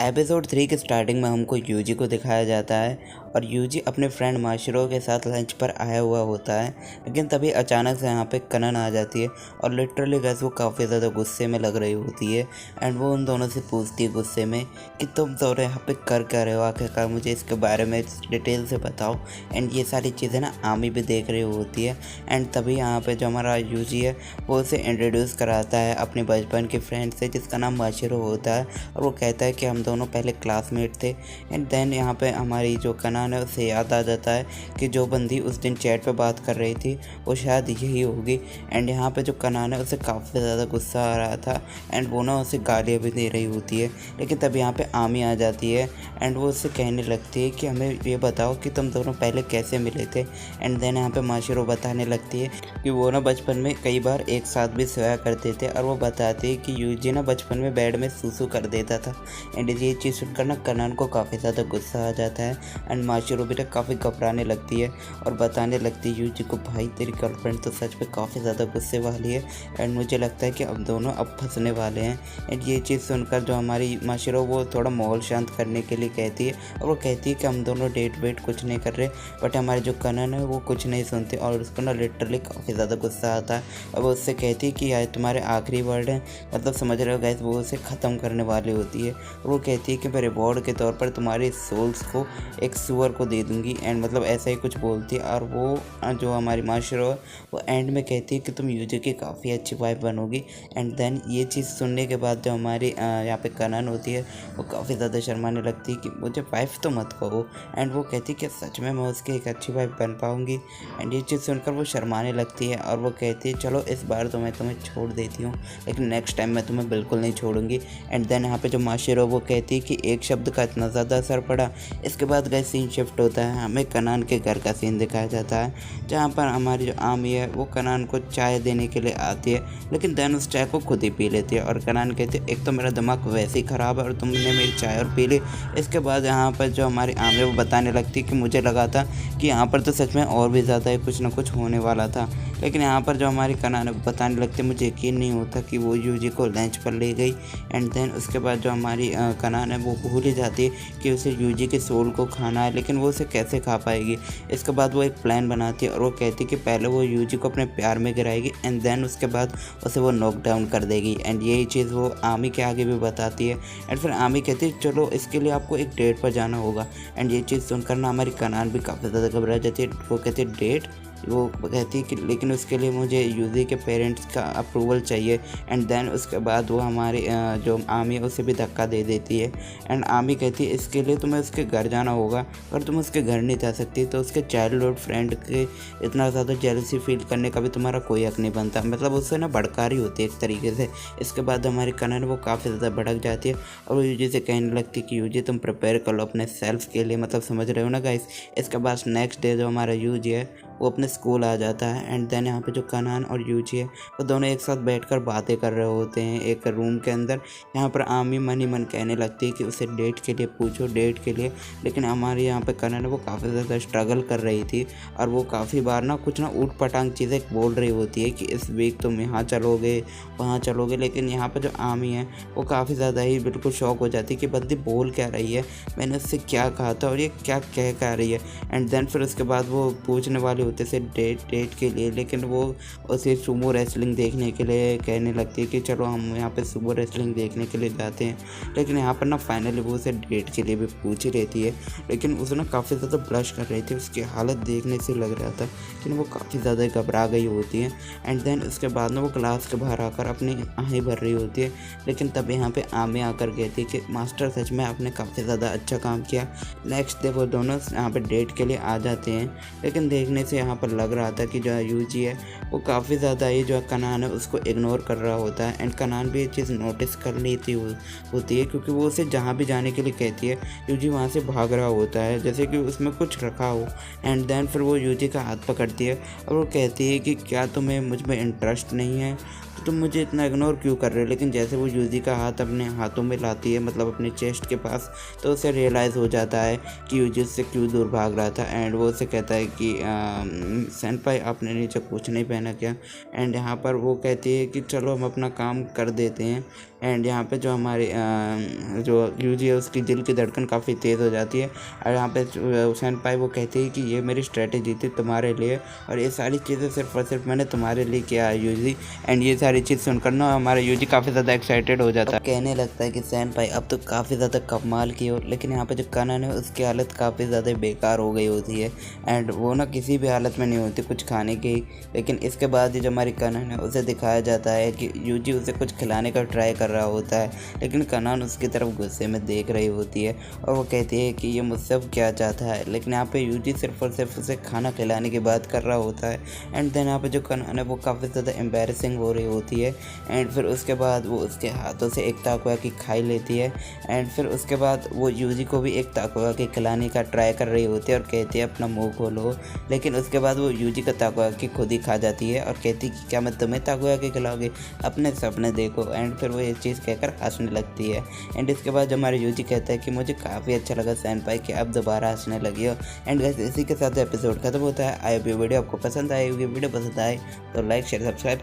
Episode 3 के starting में हमको यूजी को दिखाया जाता है और यूजी अपने फ्रेंड माशिरो के साथ लंच पर आया हुआ होता है। लेकिन तभी अचानक से यहाँ पे कनन आ जाती है और लिटरली गैस वो काफ़ी ज़्यादा गुस्से में लग रही होती है। एंड वो उन दोनों से पूछती है गुस्से में कि तुम दोनों यहाँ पे कर क्या रहे हो, आखिरकार मुझे इसके बारे में डिटेल से बताओ। एंड ये सारी चीज़ें ना आमी भी देख रही होती है। एंड तभी यहाँ पे जो हमारा यूजी है वो उसे इंट्रोड्यूस कराता है अपने बचपन के फ्रेंड से जिसका नाम माशिरो होता है। और वो कहता है कि हम दोनों पहले क्लासमेट थे। एंड देन यहाँ पे हमारी जो कनान है उसे याद आ जाता है कि जो बंदी उस दिन चैट पे बात कर रही थी वो शायद यही होगी। एंड यहाँ पे जो कनान है उसे काफ़ी ज़्यादा गुस्सा आ रहा था एंड वो ना उसे गालियाँ भी दे रही होती है। लेकिन तब यहाँ पे आमी आ जाती है एंड वो उससे कहने लगती है कि हमें ये बताओ कि तुम दोनों पहले कैसे मिले थे। एंड देन यहाँ पे माशिरो बताने लगती है कि वो ना बचपन में कई बार एक साथ भी सोया करते थे। और वो बताती है कि यूजी ना बचपन में बेड में सूसू कर देता था। एंड ये चीज़ सुनकर ना कनान को काफ़ी ज़्यादा गुस्सा आ जाता है एंड माशिरो भी काफ़ी घबराने लगती है और बताने लगती है यूजी को, भाई तेरी गर्लफ्रेंड तो सच में काफ़ी ज़्यादा गुस्से वाली है एंड मुझे लगता है कि अब दोनों अब फंसने वाले हैं। एंड ये चीज़ सुनकर जो हमारी माशिरो वो थोड़ा माहौल शांत करने के लिए कहती है और वो कहती है कि हम दोनों डेट वेट कुछ नहीं कर रहे। बट हमारे जो कनन है वो कुछ नहीं सुनते और उसको ना लिटरली काफ़ी ज़्यादा गुस्सा आता है। और वो उससे कहती है कि यार तुम्हारे आखिरी वर्ड हैं, मतलब समझ रहे हो गाइस, वो उसे ख़त्म करने वाली होती है। और वो कहती है कि मैं रिवॉर्ड के तौर पर तुम्हारे सोल्स को एक सुअर को दे दूंगी। एंड मतलब ऐसा ही कुछ बोलती है। और वो जो हमारी माशिरो है वो एंड में कहती है कि तुम यूजी की काफ़ी अच्छी वाइफ बनोगी। एंड देन ये चीज़ सुनने के बाद जो हमारी यहाँ पे कनन होती है वो काफ़ी ज़्यादा शर्माने लगती है कि मुझे वाइफ तो मत कहो। एंड वो कहती है कि सच में मैं उसकी एक अच्छी वाइफ बन पाऊँगी। एंड ये चीज़ सुनकर वो शर्माने लगती है और वो कहती है चलो इस बार तो मैं तुम्हें छोड़ देती हूँ लेकिन नेक्स्ट टाइम मैं तुम्हें बिल्कुल नहीं छोड़ूंगी। एंड देन यहाँ पे जो माशिरो वो कहती है कि एक शब्द का इतना ज़्यादा असर पड़ा। इसके बाद गए सीन शिफ्ट होता है, हमें कनान के घर का सीन दिखाया जाता है जहाँ पर हमारी जो आमी है वो कनान को चाय देने के लिए आती है। लेकिन देन उस चाय को खुद ही पी लेती है और कनान कहती है एक तो मेरा दिमाग वैसे ही ख़राब है और तुमने मेरी चाय और पी ली। इसके बाद यहाँ पर जो हमारी आमी है वो बताने लगती है कि मुझे लगा था कि यहाँ पर तो सच में और भी ज़्यादा ही कुछ ना कुछ होने वाला था। लेकिन यहाँ पर जो हमारी कनान है बताने लगती है मुझे यकीन नहीं होता कि वो यूजी को लंच पर ले गई। एंड देन उसके बाद जो हमारी कनान है वो भूल ही जाती है कि उसे यूजी के सोल को खाना है, लेकिन वो उसे कैसे खा पाएगी। इसके बाद वो एक प्लान बनाती है और वो कहती है कि पहले वो यूजी को अपने प्यार में गिराएगी एंड देन उसके बाद उसे वो नॉक डाउन कर देगी। एंड यही चीज़ वो आमी के आगे भी बताती है। एंड फिर आमी कहती है चलो इसके लिए आपको एक डेट पर जाना होगा। एंड ये चीज़ सुनकर ना हमारी कनान भी काफ़ी ज़्यादा घबरा जाती है। वो कहती है डेट, वो कहती है कि लेकिन उसके लिए मुझे यूजी के पेरेंट्स का अप्रूवल चाहिए। एंड देन उसके बाद वो हमारी जो आमी है उसे भी धक्का दे देती है। एंड आमी कहती है इसके लिए तुम्हें उसके घर जाना होगा, अगर तुम उसके घर नहीं जा सकती तो उसके चाइल्डहुड फ्रेंड के इतना ज़्यादा जेलसी फील करने का भी तुम्हारा कोई हक नहीं बनता। मतलब उससे ना भड़का रही होती है एक तरीके से। इसके बाद हमारी कनन वो काफ़ी ज़्यादा भड़क जाती है और वो यूजी से कहने लगती है कि यूजी तुम प्रिपेयर कर लो अपने सेल्फ के लिए, मतलब समझ रहे हो ना गाइस। इसके बाद नेक्स्ट डे जो हमारा यूजी है वो अपने स्कूल आ जाता है। एंड देन यहाँ पे जो कनान और यूजी है वो दोनों एक साथ बैठकर बातें कर रहे होते हैं एक रूम के अंदर। यहाँ पर आमी मन ही मन कहने लगती है कि उसे डेट के लिए पूछो, डेट के लिए। लेकिन हमारी यहाँ पे कनान वो काफ़ी ज़्यादा स्ट्रगल कर रही थी और वो काफ़ी बार ना कुछ ना ऊट पटांग चीज़ें बोल रही होती है कि इस वीक तुम यहाँ चलोगे वहाँ चलोगे। लेकिन यहाँ पर जो आमी है वो काफ़ी ज़्यादा ही बिल्कुल शौक हो जाती है कि बंदी बोल क्या रही है, मैंने उससे क्या कहा था और ये क्या कह कर रही है। एंड देन फिर उसके बाद वो पूछने वाले होते से डेट के लिए, लेकिन वो उसे सुमो रेसलिंग देखने के लिए कहने लगती है कि चलो हम यहाँ पे सुमो रेसलिंग देखने के लिए जाते हैं। लेकिन यहाँ पर ना फाइनली वो उसे डेट के लिए भी पूछ ही रहती है। लेकिन उसे ना काफ़ी ज़्यादा ब्लश कर रही थी, उसकी हालत देखने से लग रहा था लेकिन वो काफ़ी ज़्यादा घबरा गई होती है। एंड देन उसके बाद ना वो क्लास के बाहर आकर अपनी आहें भर रही होती है। लेकिन तब यहाँ पे आमे आकर कहती है कि मास्टर सच में आपने काफ़ी ज़्यादा अच्छा काम किया। नेक्स्ट डे वो दोनों यहाँ पे डेट के लिए आ जाते हैं। लेकिन देखने से यहाँ पर लग रहा था कि जो यूजी है वो काफ़ी ज़्यादा ही जो कनान है उसको इग्नोर कर रहा होता है। एंड कनान भी ये चीज़ नोटिस कर लेती होती है क्योंकि वो उसे जहाँ भी जाने के लिए कहती है यूजी वहाँ से भाग रहा होता है जैसे कि उसमें कुछ रखा हो। एंड देन फिर वो यूजी का हाथ पकड़ती है और वो कहती है कि क्या तुम्हें मुझ में इंटरेस्ट नहीं है, तो तुम मुझे इतना इग्नोर क्यों कर रहे हो। लेकिन जैसे वो यूजी का हाथ अपने हाथों में लाती है, मतलब अपने चेस्ट के पास, तो उसे रियलाइज़ हो जाता है कि यूजी उससे क्यों दूर भाग रहा था। एंड वो उसे कहता है कि सेनपाई आपने नीचे कुछ नहीं पहना क्या। एंड यहाँ पर वो कहती है कि चलो हम अपना काम कर देते हैं। एंड यहाँ पे जो हमारी जो यूजी है उसकी दिल की धड़कन काफ़ी तेज़ हो जाती है। और यहाँ पे सैनपाई वो कहती है कि ये मेरी स्ट्रेटेजी थी तुम्हारे लिए, और ये सारी चीज़ें सिर्फ और सिर्फ मैंने तुम्हारे लिए किया है यूजी। एंड ये सारी चीज़ सुनकर ना हमारा यूजी काफ़ी ज़्यादा एक्साइटेड हो जाता है, कहने लगता है कि सैनपाई अब तो काफ़ी ज़्यादा कमाल की हो। लेकिन यहाँ पे जो कनन है उसकी हालत काफ़ी ज़्यादा बेकार हो गई होती है, एंड वो ना किसी भी हालत में नहीं होती कुछ खाने की। लेकिन इसके बाद जो हमारी कनन है उसे दिखाया जाता है कि यूजी उसे कुछ खिलाने का ट्राई कर रहा होता है, लेकिन कनन उसकी तरफ गुस्से में देख रही होती है और वो कहती है कि ये मुझसे अब क्या चाहता है। लेकिन यहाँ पे यूजी सिर्फ और सिर्फ उसे खाना खिलाने की बात कर रहा होता है। एंड देन यहाँ पे जो कनन है वो काफ़ी ज़्यादा एम्बेरसिंग हो रही होती है। एंड फिर उसके बाद वो उसके हाथों से एक ताकोयाकी खाई लेती है। एंड फिर उसके बाद वो यूजी को भी एक ताकोयाकी खिलाने का ट्राई कर रही होती है और कहती है अपना मुंह खोलो। लेकिन उसके बाद वो यूजी का ताकोयाकी खुद ही खा जाती है और कहती है कि क्या मैं तुम्हें ताकोयाकी खिलाऊंगी, अपने सपने देखो। एंड फिर वो ये चीज़ कहकर हंसने लगती है। एंड इसके बाद हमारे यूजी कहता है कि मुझे काफ़ी अच्छा लगा सैनपाई कि आप दोबारा हंसने लगी हो। एंड गाइस इसी के साथ एपिसोड खत्म होता है। आई होप ये वीडियो आपको पसंद आई होगी। वीडियो पसंद आए तो लाइक शेयर सब्सक्राइब